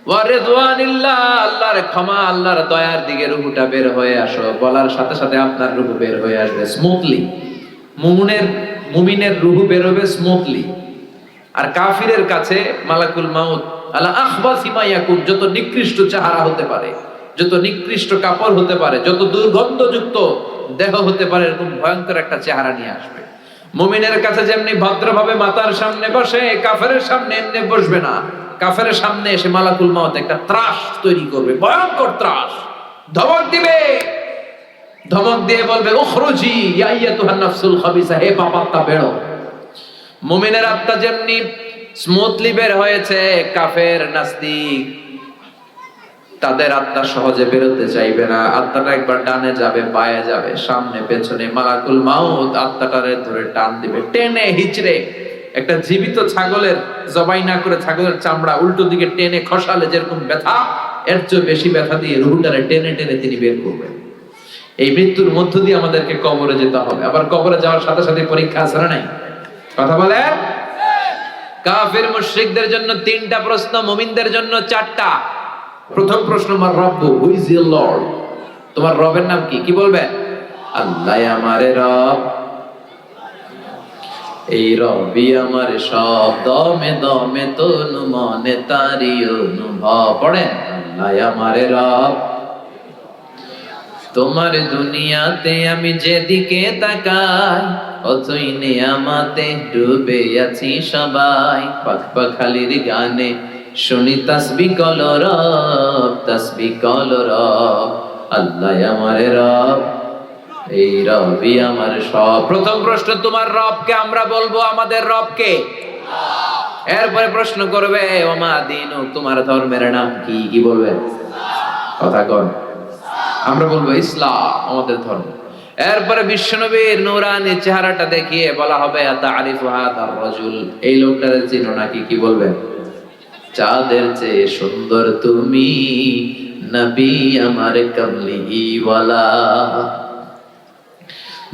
ওয়া রিদওয়ানিল্লাহ, আল্লাহর ক্ষমা, আল্লাহর দয়ার দিকে রূহটা বের হয়ে আসো। বলার সাথে সাথে আপনার রূহ বের হয়ে আসবে স্মুথলি। মুমিনের রূহ বের হবে স্মুথলি। আর কাফিরের কাছে মালাকুল মাউত আলা আখবাসি মা ইয়াকুন, যত নিকৃষ্ট চেহারা হতে পারে, যত নিকৃষ্ট কাপড় হতে পারে, যত দুর্গন্ধযুক্ত দেহ হতে পারে, এরকম ভয়ঙ্কর একটা চেহারা নিয়ে আসবে। মুমিনের কাছে যেমনি ভদ্রভাবে মাতার সামনে বসে, কাফেরের সামনে এমনি বসবে না। কাফেরের সামনে এসে মালাকুল মাউত একটা ত্রাস তৈরি করবে, ভয়ঙ্কর ত্রাস, ধমক দিবে। ধমক দিয়ে বলবে, উখরুজি ইয়া আইয়াতুহান নাফসুল খাবিসা, হে পাপাত্মা বেরো। মুমিনের আত্মা যেমনি স্মুথলি বের হয়েছে, কাফের নাস্তিক তাদের আত্মা সহজে বেরোতে চাইবে না। আত্মাটা একবার ডানে যাবে, বায়ে যাবে, সামনে পেছনে, মালাকুল মাউত আত্মাটারে ধরে টান দিবে, টেনে হিচড়ে। একটা জীবিত ছাগলের জবাই না করে ছাগলের চামড়া উল্টো দিকে টেনে খসালে যেরকম ব্যথা, এর চেয়ে বেশি ব্যথা দিয়ে রুহুটারে টেনে টেনে তিনি বের করবেন। এই মৃত্যুর মধ্য দিয়ে আমাদেরকে কবরে যেতে হবে। আবার কবরে যাওয়ার সাথে সাথে পরীক্ষা আছে না নাই? কথা বলে। কাফির মুশরিকদের জন্য 3টা প্রশ্ন, মুমিনদের জন্য 4টা। প্রথম প্রশ্ন, মার রব্বু, হু ইজ ইওর লর্ড? তোমার রবের নাম কি? কি বলবে? আল্লাহ আমারে রব, এই রবি আমার সব, দমে দমে তনু মনে তারি অনুভব। পড়েন, আল্লাহ আমারে রব, তোমার দুনিয়াতে আমি যেদিকে তাকাই, অতই নিয়ামতে ডুবে আছি সবাই। পাখ পাখালির গানে শুনি তাসবিহ কলরব, তাসবিহ কলরব। আল্লাহ আমারে রব, এই রবি আমার সব। প্রথম প্রশ্ন, তোমার রবকে? আমরা বলবো আমাদের রবকে। এরপরে প্রশ্ন করবে, ওমা দীনু, তোমার ধর্মের নাম কি? কি বলবে? কথা কন। আমরা বলবো ইসলাম আমাদের ধর্ম। এরপরে বিশ্বনবীর নূরানি চেহারাটা দেখিয়ে বলা হবে, আতারিফু হাদার রাজুল, এই লোকটারে চিনো নাকি? কি বলবেন? চাঁদের চেয়ে সুন্দর তুমি, নবী আমার কমলি ওয়ালা,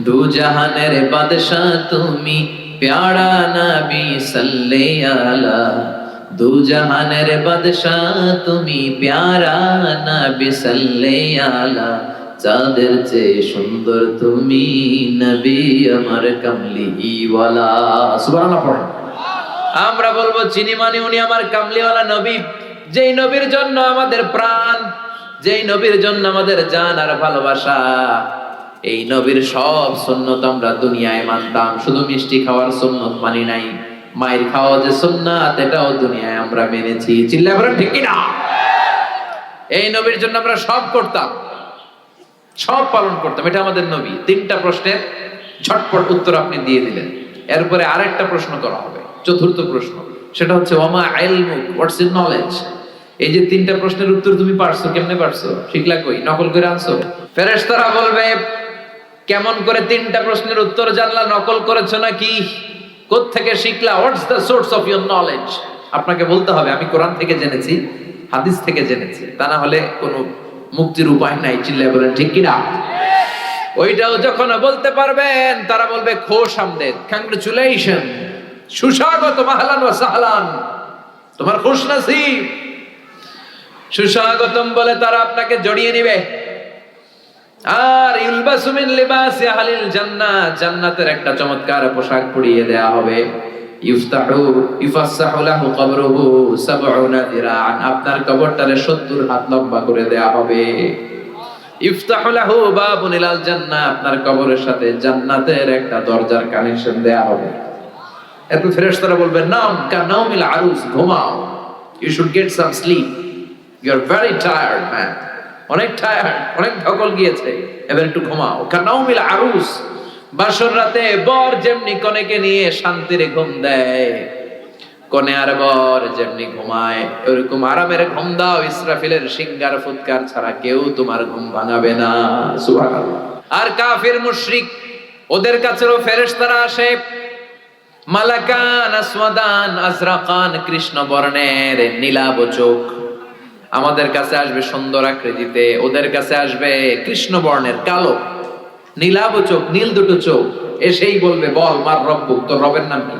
দু জাহানের বাদশা তুমি, প্যারা নবী সাল্লে আলা, দু জাহানের বাদশা তুমি, প্যারা নবী সাল্লে আলা, চাঁদের চেয়ে সুন্দর তুমি, নবী আমার কামলি ওয়ালা। সুবহানাল্লাহ পড়েন। আমরা বলবো, চিনি মানে উনি আমার কামলিওয়ালা নবী, যেই নবীর জন্য আমাদের প্রাণ, যেই নবীর জন্য আমাদের জান আর ভালোবাসা। এই নবীর সব সুন্নত আমরা দুনিয়ায় মানতাম, শুধু মিষ্টি খাওয়ার সুন্নত মানি নাই। মায়ের খাওয়া যে সুন্নাত, এটাও দুনিয়ায় আমরা মেনেছি। চিল্লায় বলেন ঠিক কিনা? এই নবীর জন্য আমরা সব করতাম, সব পালন করতাম। এটা আমাদের নবী। 3টা প্রশ্নের ঝটপট উত্তর আপনি দিয়ে দিলেন। এরপরে আরেকটা প্রশ্ন করা হবে, চতুর্থ প্রশ্ন, সেটা হচ্ছে ওয়ামা ইলমুক, হোয়াটস ইউর নলেজ? এই যে 3টা প্রশ্নের উত্তর তুমি পারছো, কেমনে পারছো? শিখলা কই? নকল করে আনছো? ফেরেশতারা বলবে, কেমন করে 3টা প্রশ্নের উত্তর জানলা? নকল করেছো নাকি? কোত্থেকে শিখলা? What's the source of your knowledge? আপনাকে বলতে হবে, আমি কোরআন থেকে জেনেছি, হাদিস থেকে জেনেছি, তা না হলে কোনো মুক্তির উপায় নাই। চিল্লায় বলেন ঠিক কিনা? ওইটাও যখন বলতে পারবেন, তারা বলবে খোশ আমদেদ, কংগ্রেচুলেশন, সুস্বাগত, মাহলান ওয়া সাহলান, তোমার খুশ নসিব, সুস্বাগতম বলে তারা আপনাকে জড়িয়ে নিবে। আর ইলবাসু মিন লিবাসি আহলিল জান্নাহ, জান্নাতের একটা চমৎকার পোশাক পরিয়ে দেয়া হবে। ইউফাসসাহু লাহু কবরুহু 70 যিরাআন, আপনার কবরটারে 70 হাত লম্বা করে দেয়া হবে। ইফতাহু লাহু বাবুন ইলাল জান্নাহ, আপনার কবরের সাথে জান্নাতের একটা দরজার কানেকশন দেয়া হবে। এত ফেরেশতারা বলবে, নাম কা নাউমিল আরুস, ঘুমাও, you should get some sleep, you are very tired man, অনেক টায়ার্ড, অনেক ধকল গিয়েছে, এবার একটু ঘুমাও। কা নাউমিল আরুস, বাসর রাতে বর যেমনি কনেকে নিয়ে শান্তিরে ঘুম দেয়, কনে আর বর যেমনি ঘুমায়, ওরকম আরামের ঘুম দাও। ইসরাফিলের সিঙ্গার ফুৎকার ছাড়া কেউ তোমার ঘুম ভাঙাবে না। সুবহানাল্লাহ। আর কাফির মুশরিক, ওদের কাছেও ফেরেশতারা আসে, মালাকান আসওয়াদান আজরাকান, কৃষ্ণ বর্ণের নীলাভ চোখ। আমাদের কাছে আসবে সুন্দর আকৃতিতে, ওদের কাছে আসবে কৃষ্ণ বর্ণের কালো, নীলাভ চোখ, নীল দুটো চোখ। এসেই বলবে, বল মার রব্বুক, তোর রবের নাম কি?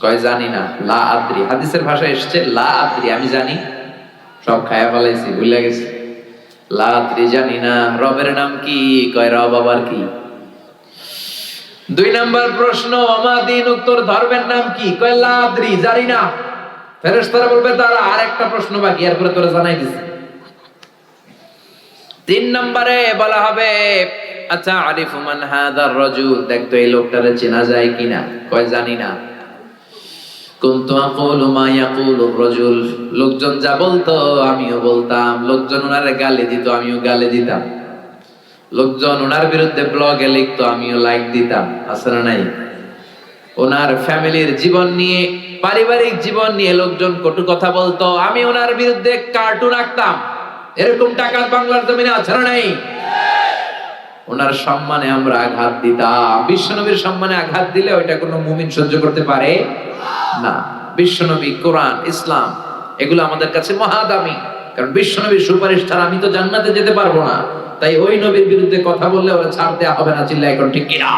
কয় জানি না, লা আদ্রি। হাদিসের ভাষায় এসছে লা আদ্রি, আমি জানি, সব খায়া ফেলাইছি, ভুলে গেছি। লা আদ্রি, জানি না। রবের নাম কি? কয় রব আবার কি? 2 নাম্বার প্রশ্ন, ওমা দিন, উত্তর ধর্মের নাম কি? কয় লা আদ্রি, জানি না। ফেরেশতারা বলবে তারা আরেকটা প্রশ্ন বাকি, এরপরে তোরা জানাই দিছি। 3 নম্বরে বলা হবে আচ্ছা আরিফু মান হাদার রাজুল, দেখতো এই লোকটারে চেনা যায় কিনা? কয় জানি না। কুনতু আকুলু মা ইয়াকুলুর রাজুল, লোকজন যা বলতো আমিও বলতাম। লোকজন ওনারে গালি দিত, আমিও গালি দিতাম। লোকজন ওনার বিরুদ্ধে ব্লগে লিখতো, আমিও লাইক দিতাম। আছে না নাই? ওনার ফ্যামিলির জীবন নিয়ে, পারিবারিক জীবন নিয়ে লোকজন কটু কথা বলতো, আমি ওনার বিরুদ্ধে কার্টুন আঁকতাম। এরকম টাকা বাংলার জমিনে আছে না নাই? ওনার সম্মানে আমরা আঘাত দিতাম। বিশ্বনবীর সম্মানে আঘাত দিলে ওইটা কোনো মুমিন সহ্য করতে পারে না। বিশ্বনবী, কোরআন, ইসলাম এগুলো আমাদের কাছে মহাদামি, কারণ বিশ্বনবীর সুপারিশ ছাড়া আমি তো জান্নাতে যেতে পারবো না। তাই ওই নবীর বিরুদ্ধে কথা বললে ওরা ছাড় দেওয়া হবে না। চিল্লা এখন ঠিক কিনা?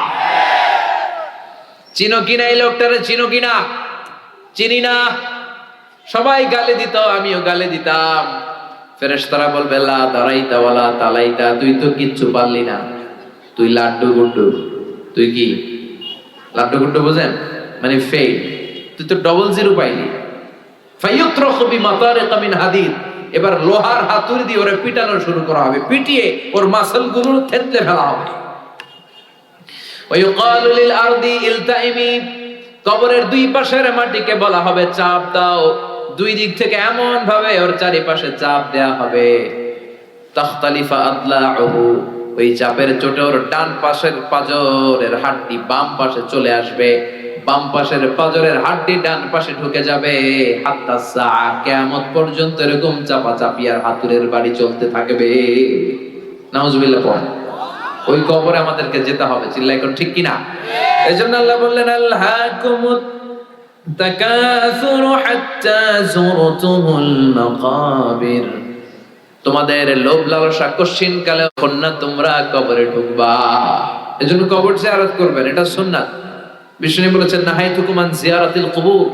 চিনো কিনা এই লোকটারে? চিনো কিনা? চিনি না। সবাই গালি দিত, আমিও গালি দিতাম। ফেরেশতারা বলবে লা দারাইতা ওয়ালা তালাইতা, তুই তো কিচ্ছু পারলি না, তুই লাড্ডু গুড্ডু। তুই কি লাড্ডু গুড্ডু বোঝেন? মানে ফেল, তুই তো ডবল জিরো পাইলি। ফায়ুত্রাখু বিমাতারিকা মিন হাদিদ, এবার লোহার হাতুড়ি দিয়ে ওরে পিটানো শুরু করা হবে, পিটিয়ে ওর মাসলগুলো থেতলে ফেলা হবে। ওয়ায়ুকালু লিল আরদি ইলতাইমি, কবরের 2 পাশের মাটিকে বলা হবে চাপ দাও। 2 দিক থেকে এমন ভাবে ওর চারিপাশে চাপ দেয়া হবে, তাখতালিফা আদলাউহু, ওই চাপের চোটে ওর ডান পাশের পাজরের হাড়টি বাম পাশে চলে আসবে, বাম পাশের পাজরের হাড়টি ডান পাশে ঢুকে যাবে। হাত্তা সা, কিয়ামত পর্যন্ত এরকম চাপাচাপি আর হাতুড়ের বাড়ি চলতে থাকবে। নাউজুবিল্লাহ পড়েন। ওই কবরে আমাদেরকে যেতে হবে। চিল্লা এখন ঠিক কিনা? এজন্য আল্লাহ বললেন আল্লাহকুমুত তাকাসুরু হাত্তা যুরতুমুল মাকাবির, তোমাদের লোভ লালসা কশিন কালে কন্যা তোমরা কবরে ঢুকবা। এজন্য কবর জিয়ারত করবেন, এটা সুন্নাত। বিষ্ণু বলেছেন নাহাইতুকুম আন জিয়ারাতিল কুবুর,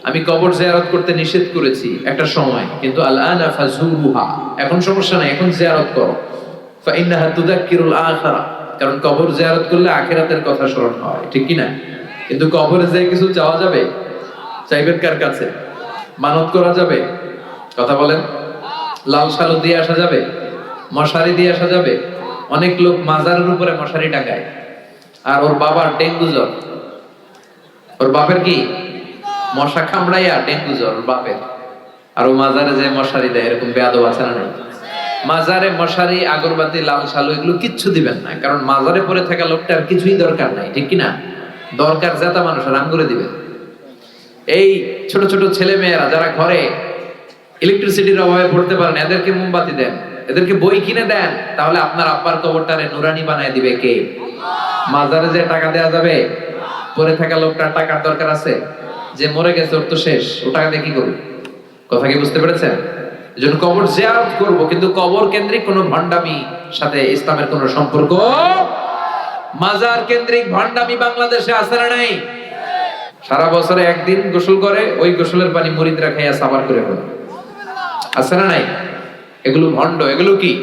আমি কবর জিয়ারত করতে নিষেধ করেছি একটা সময়, কিন্তু আলআনা ফাজুরুহা, এখন সমস্যা নাই, এখন জিয়ারত করো। ফাইন্নাহা তুযাক্কিরুল আখিরা, কারণ কবর জিয়ারত করলে আখিরাতের কথা স্মরণ হয়। ঠিক কি না? কিন্তু কবরে যে কিছু চাওয়া যাবে? চাইবেন কার কাছে? মানত করা যাবে? কথা বলেন। লাল শালু দিয়ে আসা যাবে? মশারি দিয়ে আসা যাবে? অনেক লোক মাজারের উপরে মশারি টাকায়, আর ওর বাবার ডেঙ্গু জ্বর। ওর বাপের কি? মশা কামড়াইয়া ডেঙ্গু জ্বর ওর বাপের, আর ও মাজারে যে মশারি দেয়। এরকম বেয়াদব আছে না নাই? মাজারে মশারি, আগরবাতি, লাল শালু এগুলো কিচ্ছু দিবেন না, কারণ মাজারে পড়ে থাকা লোকটার কিছুই দরকার নাই। ঠিক কিনা? দরকার জেতা মানুষের আঙ্গুরে দিবেন। এই ছোট ছোট ছেলে মেয়েরা যারা ঘরে ইলেকট্রিসিটির অভাবে পড়তে পারেন, এদেরকে মোমবাতি দেন, এদেরকে বই কিনে দেন, তাহলে আপনার আব্বার কবরটারে নুরানি বানায় দিবে কে? মাজারে যে টাকা দেয়া যাবে? পড়ে থাকা লোকটার টাকার দরকার আছে? যে মরে গেছে ওর তো শেষ, ও টাকা দিয়ে কি করবে? কথা কি বুঝতে পেরেছেন? এজন্য কবর জিয়ারত করব, কিন্তু কবর কেন্দ্রিক কোনো ভণ্ডামি সাথে ইসলামের কোনো সম্পর্ক। মাজার কেন্দ্রিক ভণ্ডামি বাংলাদেশে আছে না নাই? সারা বছরে একদিন গোসল করে, ওই গোসলের পানি মুরিদরা খাইয়া সাবার করে ফেলে। আছে না নাই? এগুলো ভণ্ড। এগুলো কি?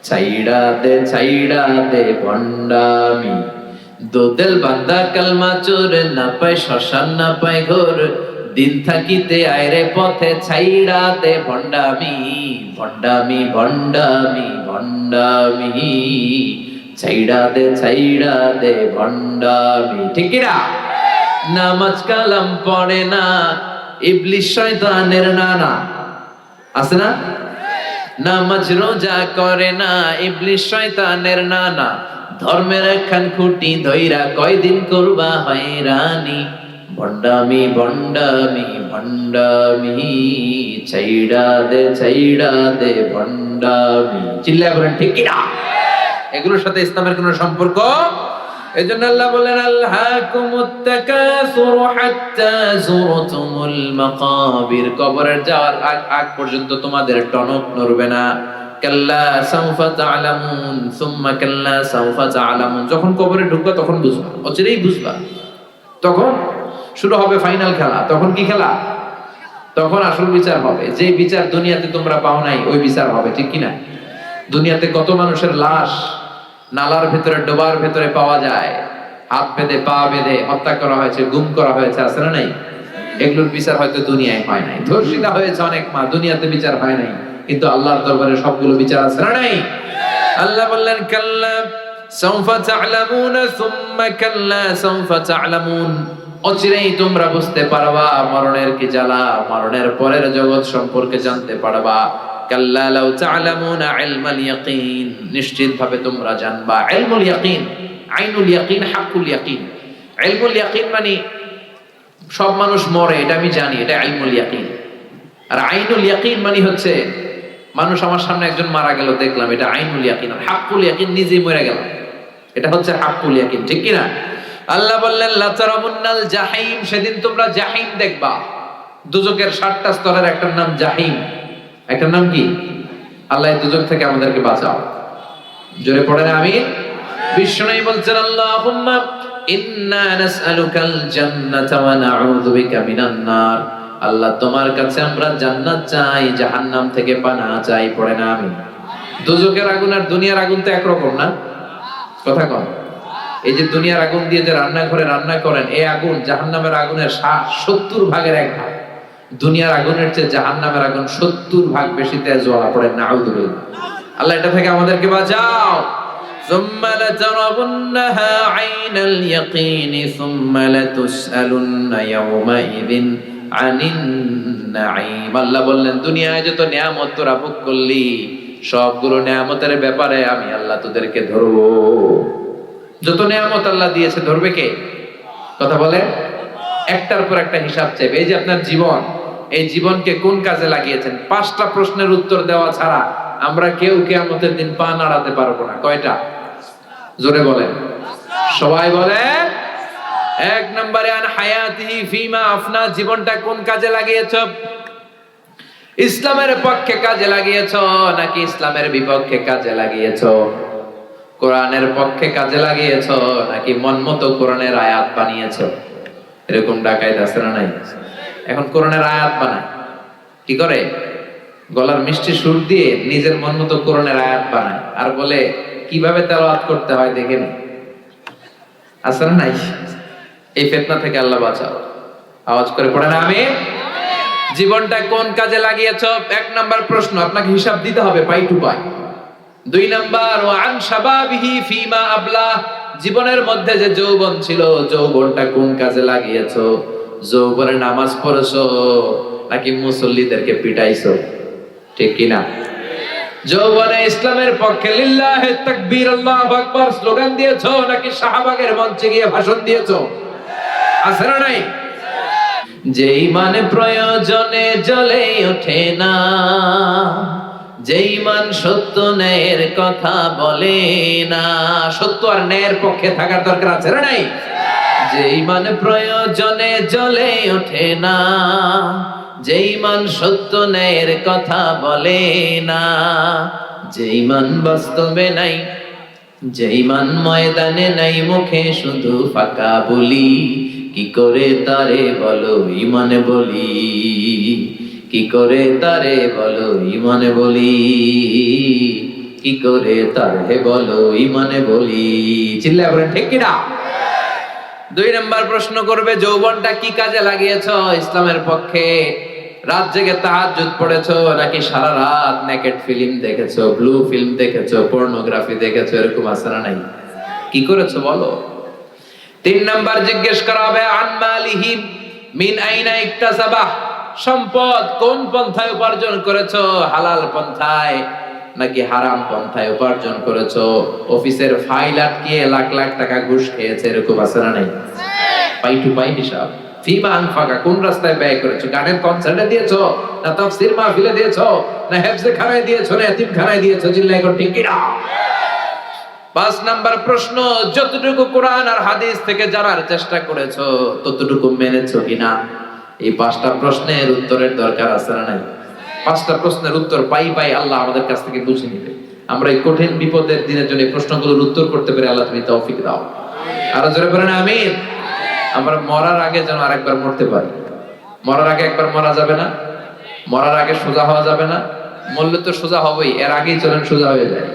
ছাইড়া দে ভণ্ডামি, দোদেল বান্দা কালমা চোর, না পায় শ্মশান না পায় ঘোর, দিন থাকিতে আয়রে পথে ছাইড়া দে ভণ্ডামি, ভণ্ডামি ভণ্ডামি ভণ্ডামি, ছাইড়া দে ভণ্ডামি। ঠিক কিনা? নামাজ কালাম পড়ে না, ইবলিশ শয়তানের নানা। আছে না? নামাজ রোজা করে না, ইবলিশ শয়তানের নানা, ধর্মের একখান খুঁটি ধইরা কয়দিন করবা হয়রানি, ভণ্ডামি ভণ্ডামি ভণ্ডামি, ছাইড়া দে ভণ্ডামি। চিল্লায় বলেন ঠিক কিনা? এগুলোর সাথে ইসলামের কোনো সম্পর্ক। এজন্য আল্লাহ বলেন আল্লাহকুমুত তাকাসুরু হাত্তা যুরতুমুল মাকাবির, কবরের যাওয়ার আগ পর্যন্ত তোমাদের টনক নড়বে না। কাল্লা সাউফা তা'লামুন সুম্মা কাল্লা সাউফা তা'লামুন, যখন কবরে ঢুকবা তখন বুঝবা, অচিরেই বুঝবা। তখন শুরু হবে ফাইনাল খেলা। তখন কি খেলা? তখন আসল বিচার হবে। যে বিচার দুনিয়াতে তোমরা পাও নাই, ওই বিচার হবে, ঠিক কিনা? দুনিয়াতে কত মানুষের লাশ নালার ভেতরে, ডোবার ভেতরে পাওয়া যায়, হাত বেঁধে পা বেঁধে হত্যা করা হয়েছে, গুম করা হয়েছে, আছে না নাই? এগুলোর বিচার হয়তো দুনিয়ায় হয় নাই। ধর্ষিতা হয়েছে অনেক মা, দুনিয়াতে বিচার হয় নাই, কিন্তু আল্লাহর দরবারে সবগুলো বিচার আছে না নাই? আল্লাহ বললেন কাল্লা সাউফা তা'লামুনা সুম্মা কাল্লা সাউফা তা'লামুন, অচিরেই তোমরা বুঝতে পারবা মরণের কি জ্বালা, মরণের পরের জগৎ সম্পর্কে জানতে পারবা। কাল্লা লাউ তা'লামুনা ইলমাল ইয়াকিন, নিশ্চিত ভাবে তোমরা জানবা ইলমুল ইয়াকিন, আইনুল ইয়াকিন, হাক্কুল ইয়াকিন। ইলমুল ইয়াকিন মানে সব মানুষ মরে, এটা আমি জানি, এটা ইলমুল ইয়াকিন। আর আইনুল ইয়াকিন মানে হচ্ছে মানুষ আমার সামনে একজন মারা গেল দেখলাম, এটা আইনুল ইয়াকিন। আর হাক্কুল ইয়াকিন নিজেই মরে গেল, এটা হচ্ছে হাক্কুল ইয়াকিন, ঠিক কি না? আল্লাহ বললেন লা তারাবুন্নাল জাহিম, সেদিন তোমরা জাহিম দেখবা। দুজকের 7টা স্তরের একটার নাম জাহিম, একটার নাম কি? আল্লাহ দুজক থেকে আমাদেরকে বাঁচাও। জোরে পড়েন আমিন। বিষ্ণু বলছেন আল্লাহুম্মা ইন্না নাসআলুকাল জান্নাতা ওয়া নাউযু বিকা মিনান নার, আল্লাহ তোমার কাছে আমরা জান্নাত চাই, জাহান্নাম থেকে পানাহ চাই। পড়ে না আমিন। দুজকের আগুন আর দুনিয়ার আগুন তো একরকম না, কথা কন। এই যে দুনিয়ার আগুন দিয়ে যে রান্নাঘরে রান্না করেন, এই আগুন জাহান্নামের আগুনের 70 ভাগের 1 ভাগ। দুনিয়ার আগুনের চেয়ে জাহান্নামের আগুন 70 ভাগ বেশি তেজ জ্বালা। পড়েন নাউযুবিল্লাহ। আল্লাহ এটা থেকে আমাদেরকে বাঁচাও। সুম্মা লাতারাবুন্নাহা আইনাল ইয়াকিন সুম্মা লাতুসআলুন্না ইয়াওমাইযিন আনিন নাঈম। আল্লাহ বললেন দুনিয়ায় যত নিয়ামত তোরা ভোগ করলি, সবগুলো নিয়ামতের ব্যাপারে আমি আল্লাহ তোদেরকে ধরবো। যত নিয়ামত আল্লাহ দিয়েছে ধরবে কে? কথা বলে, একটার পর একটা হিসাব চাইবে। এই যে আপনার জীবন, এই জীবনকে কোন কাজে লাগিয়েছেন? 5টা প্রশ্নের উত্তর দেওয়া ছাড়া আমরা কেউ কিয়ামতের দিন পা নাড়াতে পারবো না। কয়টা? জোরে বলেন, সবাই বলে। 1 নম্বরে আন হায়াতিহি ফিমা আফনা, জীবনটা কোন কাজে লাগিয়েছ? ইসলামের পক্ষে কাজে লাগিয়েছ নাকি ইসলামের বিপক্ষে কাজে লাগিয়েছ? কোরআনের পক্ষে কাজে লাগিয়েছ নাকি মন মতো কোরআনের আয়াত বানিয়েছ? এরকম ডাকাইত আছে না নাই? এখন কোরআনের আয়াত বানায়, কি করে? গলার মিষ্টি সুর দিয়ে নিজের মন মতো কোরআনের আয়াত বানায়, আর বলে কিভাবে তেলাওয়াত করতে হয় দেখে নি। আছে না নাই? এই ফিতনা থেকে আল্লাহ বাঁচাও। আওয়াজ করে পড়েন আমিন। জীবনটা কোন কাজে লাগিয়েছ? 1 নাম্বার প্রশ্ন, আপনাকে হিসাব দিতে হবে পাই টু পাই। 2 নাম্বার ওয়া আন শাবাবিহি ফিমা আবলা, জীবনের মধ্যে যে যৌবন ছিল, যৌবনটা কোন কাজে লাগিয়েছো? যৌবনে নামাজ পড়েছো নাকি মুসল্লিদেরকে পিটাইছো? ঠিক কি না? যৌবনে ইসলামের পক্ষে লিল্লাহি তাকবীর আল্লাহু আকবার স্লোগান দিয়েছো নাকি শাহবাগের মঞ্চে গিয়ে ভাষণ দিয়েছো? আছে না নাই? যে ঈমান প্রয়োজনে জ্বলে ওঠে না, যে ঈমান সত্য ন্যায়ের কথা বলে না। সত্য আর ন্যায়ের পক্ষে থাকার দরকার আছে না নাই? যে ঈমান প্রয়োজনে জ্বলে ওঠে না, যে ঈমান সত্য ন্যায়ের কথা বলে না, যে ঈমান বাস্তবে নাই, যে ঈমান ময়দানে নাই, মুখে শুধু ফাঁকা বলি, কি করে তারে বলো ঈমানে বলি, কি করে তারে বলো ঈমানে বলি, কি করে তারে বলো ঈমানে বলি। চিল্লায় বলেন ঠিক কি না? 2 নাম্বার প্রশ্ন করবে, যৌবনটা কি কাজে লাগিয়েছো? ইসলামের পক্ষে রাত জেগে তাহাজ্জুদ পড়েছো নাকি সারা রাত নেকেড ফিল্ম দেখেছো, ব্লু ফিল্ম দেখেছো, পর্নোগ্রাফি দেখেছো? এরকম আছে না নাই? কি করেছো বলো। 3 নাম্বার জিজ্ঞেস করা হবে আন মালিহি মিন আইনা ইকতাসাবাহ, সম্পদ কোন পন্থায় উপার্জন করেছো? হালাল পন্থায় নাকি হারাম পন্থায় উপার্জন করেছো? অফিসের ফাইল আটকিয়ে লাখ লাখ টাকা ঘুষ খেয়েছে, এরকম আছে না নাই? পাই টু পাই হিসাব। ফিমা আনফাকা, কোন রাস্তায় ব্যয় করেছো? গানের কনসার্টে দিয়েছো না তাফসীর মাহফিলে দিয়েছো না হেফজে খানায় দিয়েছো না এতিমখানায় দিয়েছো? চিল্লায় কোন ঠিক কি না? 5 নাম্বার প্রশ্ন, যতটুকু কোরআন আর হাদিস থেকে জানার চেষ্টা করেছো ততটুকু মেনেছো কিনা? এই 5টা প্রশ্নের উত্তরের দরকার আছে না নাই? 5টা প্রশ্নের উত্তর পাই পাই আল্লাহ আমাদের কাছ থেকে বুঝে নিবে। আমরা এই কঠিন বিপদের দিনের জন্য এই প্রশ্নগুলোর উত্তর করতে পেরে আল্লাহ তুমি তৌফিক দাও। আর জোরে বলেন আমিন। আমরা মরার আগে যেন আরেকবার মরতে পারি। মরার আগে একবার মরা যাবে না? মরার আগে সোজা হওয়া যাবে না? মরলে তো সোজা হবেই, এর আগেই চলেন সোজা হয়ে যায়।